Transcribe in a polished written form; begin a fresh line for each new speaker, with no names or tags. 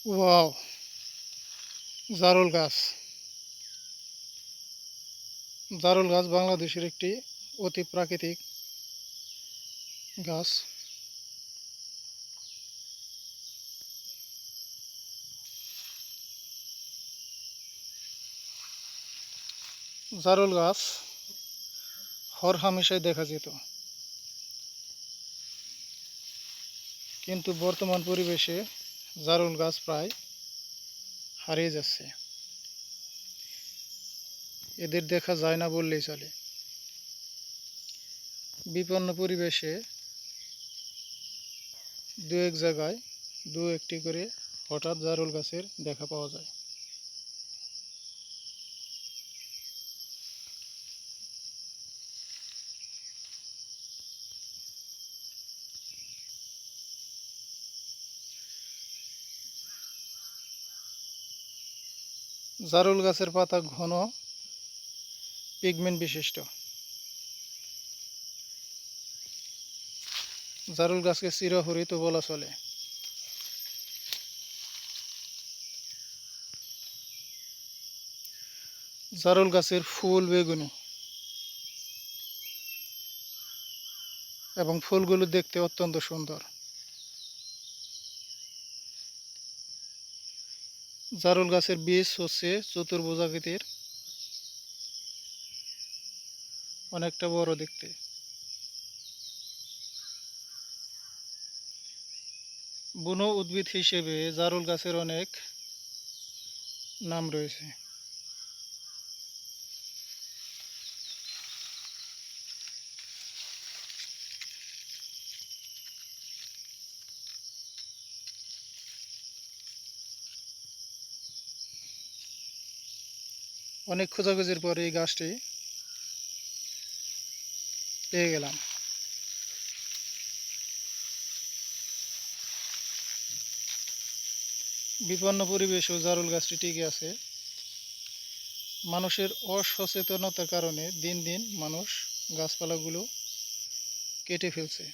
Wow! জারুল গাছ। জারুল গাছ বাংলাদেশের একটি অতি প্রাকৃতিক গাছ। জারুল গাছ হরহামেশাই দেখা যেত, কিন্তু বর্তমান পরিবেশে জারুল গাছ প্রায় হারিয়ে যাচ্ছে। এদের দেখা যায় না বললেই চলে। বিপন্ন পরিবেশে দু এক জায়গায় দু একটি করে হঠাৎ জারুল গাছের দেখা পাওয়া যায়। জারুল গাছের পাতা ঘন পিগমেন্ট বিশিষ্ট। জারুল গাছকে চিরহরিৎ বলা চলে। জারুল গাছের ফুল বেগুনি এবং ফুলগুলো দেখতে অত্যন্ত সুন্দর। জারুল গাছের বীজ হচ্ছে চতুর্ভুজাকৃতির, অনেকটা বড় দেখতে। বুনো উদ্ভিদ হিসেবে জারুল গাছের অনেক নাম রয়েছে। অনেক খোঁজাখুঁজির পরে এই গাছটি পেয়ে গেলাম। বিপন্ন পরিবেশেও জারুল গাছটি টিকে আছে। মানুষের অসচেতনতার কারণে দিন দিন মানুষ গাছপালাগুলো কেটে ফেলছে।